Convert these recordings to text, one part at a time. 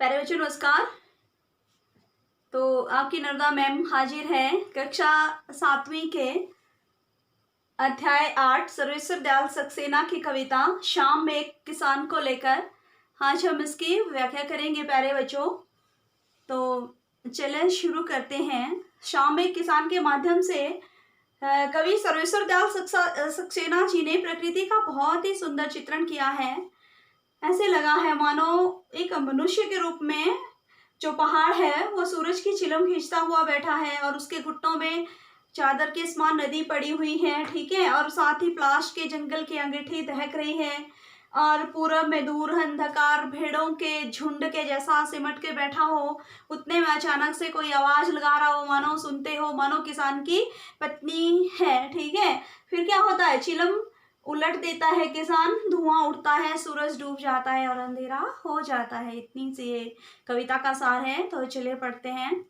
प्यारे बच्चों नमस्कार। तो आपकी नर्मदा मैम हाजिर है कक्षा 7वीं के अध्याय 8 सर्वेश्वर दयाल सक्सेना की कविता शाम में एक किसान को लेकर। आज हम इसकी व्याख्या करेंगे प्यारे बच्चों। तो चलें शुरू करते हैं। शाम में एक किसान के माध्यम से कवि सर्वेश्वर दयाल सक्सेना जी ने प्रकृति का बहुत ही सुंदर चित्रण किया है। ऐसे लगा है मानो एक मनुष्य के रूप में जो पहाड़ है वो सूरज की चिलम खींचता हुआ बैठा है और उसके घुटनों में चादर के समान नदी पड़ी हुई है, ठीक है। और साथ ही पलाश के जंगल की अंगीठी दहक रही है और पूरब में दूर अंधकार भेड़ों के झुंड के जैसा सिमट के बैठा हो। उतने में अचानक से कोई आवाज लगा रहा हो, मानो सुनते हो, मानो किसान की पत्नी है, ठीक है। फिर क्या होता है, चिलम उलट देता है किसान, धुआं उठता है, सूरज डूब जाता है और अंधेरा हो जाता है। इतनी सी ये कविता का सार है। तो चलिए पढ़ते हैं।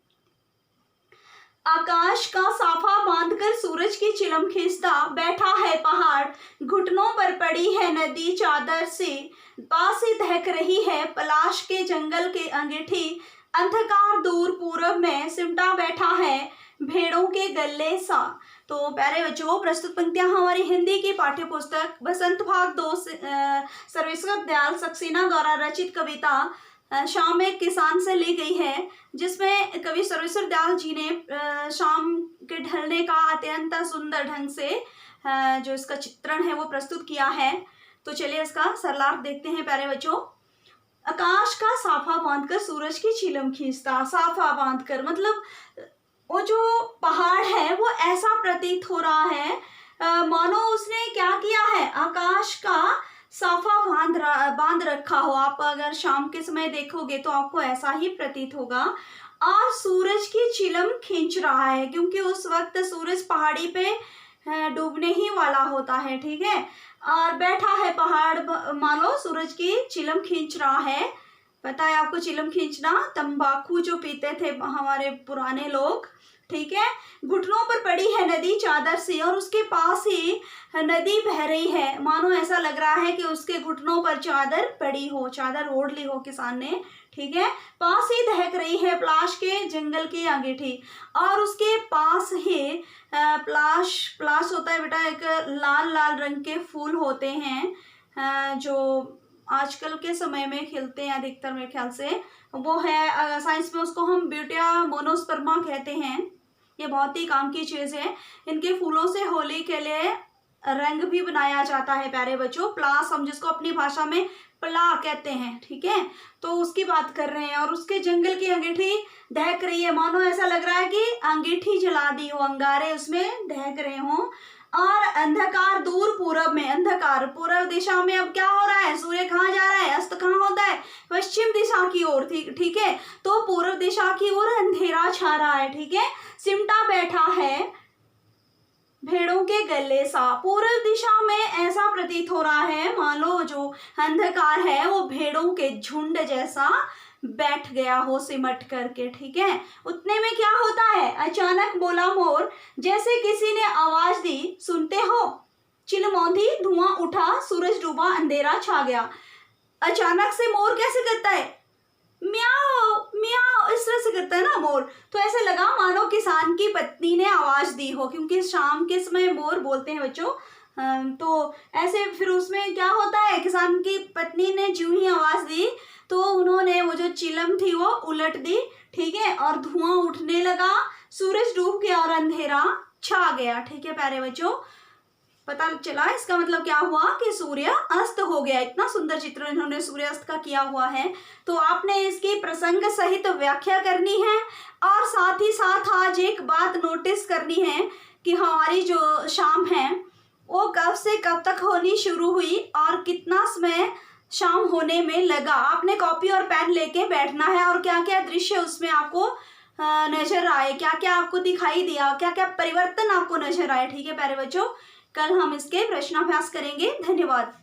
आकाश का साफा बांधकर सूरज की चिलम खींचता बैठा है पहाड़, घुटनों पर पड़ी है नदी चादर से, पास ही दहक रही है पलाश के जंगल के अंगीठी, अंधकार दूर पूरब में सिमटा बैठा है भेड़ों के गले सा। तो प्यारे बच्चों, प्रस्तुत पंक्तियां हमारी हिंदी की पाठ्य पुस्तक बसंत भाग 2 सर्वेश्वर दयाल सक्सेना द्वारा रचित कविता शाम एक किसान से ली गई है, जिसमें कवि सर्वेश्वर दयाल जी ने शाम के ढलने का अत्यंत सुंदर ढंग से जो इसका चित्रण है वो प्रस्तुत किया है। तो चलिए इसका सरलार्थ देखते हैं प्यारे बच्चों। आकाश का साफा बांधकर सूरज की चिलम खींचता, साफा बांधकर मतलब वो जो पहाड़ है वो ऐसा प्रतीत हो रहा है मानो उसने क्या किया है, आकाश का साफा बांध रखा हो। आप अगर शाम के समय देखोगे तो आपको ऐसा ही प्रतीत होगा। और सूरज की चिलम खींच रहा है क्योंकि उस वक्त सूरज पहाड़ी पे डूबने ही वाला होता है, ठीक है। और बैठा है पहाड़, मानो सूरज की चिलम खींच रहा है। पता है आपको चिलम खींचना, तंबाकू जो पीते थे हमारे पुराने लोग, ठीक है। घुटनों पर पड़ी है नदी चादर से और उसके पास ही नदी बह रही है, मानो ऐसा लग रहा है कि उसके घुटनों पर चादर पड़ी हो, चादर ओढ़ ली हो किसान ने, ठीक है। पास ही दहक रही है पलाश के जंगल की अंगीठी और उसके पास ही पलाश होता है बेटा, एक लाल लाल रंग के फूल होते हैं जो आजकल के समय में खिलते हैं अधिकतर, मेरे ख्याल से वो है, साइंस में उसको हम ब्यूटिया मोनोस्पर्मा कहते हैं। ये बहुत ही काम की चीज़ है। इनके फूलों से होली के लिए रंग भी बनाया जाता है प्यारे बच्चों। प्लास हम जिसको अपनी भाषा में पला कहते हैं, ठीक है, तो उसकी बात कर रहे हैं। और उसके जंगल की अंगीठी दहक रही है, मानो ऐसा लग रहा है कि अंगीठी जला दी हो, अंगारे उसमें दहक रहे हों। और अंधकार दूर पूरब में, अंधकार पूर्व दिशा में अब क्या हो रहा है, सूर्य कहाँ जा रहा है, अस्त कहाँ होता है, पश्चिम दिशा की ओर, ठीक है। तो पूर्व दिशा की ओर अंधेरा छा रहा है, ठीक है। सिमटा बैठा है भेड़ों के गले सा, पूर्व दिशा में ऐसा प्रतीत हो रहा है मानो जो अंधकार है वो भेड़ों के झुंड जैसा बैठ गया हो सिमट करके, ठीक है। उतने में क्या होता है, अचानक बोला मोर, जैसे किसी ने आवाज दी, सुनते हो, चिलमौंधी धुआं उठा, सूरज डूबा, अंधेरा छा गया। अचानक से मोर कैसे करता है, म्याओ म्याओ, इस तरह से करता है ना मोर। तो ऐसे लगा मानो किसान की पत्नी ने आवाज दी हो, क्योंकि शाम के समय मोर बोलते हैं बच्चों। तो ऐसे फिर उसमें क्या होता है, किसान की पत्नी ने ज्यों ही आवाज दी तो उन्होंने वो जो चिलम थी वो उलट दी, ठीक है। और धुआं उठने लगा, सूरज डूब गया और अंधेरा छा गया, ठीक है प्यारे बच्चों। पता चला इसका मतलब क्या हुआ कि सूर्य अस्त हो गया। इतना सुंदर चित्र इन्होंने सूर्यास्त का किया हुआ है। तो आपने इसकी प्रसंग सहित व्याख्या करनी है और साथ ही साथ आज एक बात नोटिस करनी है कि हमारी जो शाम है वो कब से कब तक होनी शुरू हुई और कितना समय शाम होने में लगा। आपने कॉपी और पेन लेके बैठना है और क्या क्या दृश्य उसमें आपको नजर आए, क्या क्या आपको दिखाई दिया, क्या क्या परिवर्तन आपको नजर आए, ठीक है प्यारे बच्चों। कल हम इसके प्रश्नाभ्यास करेंगे। धन्यवाद।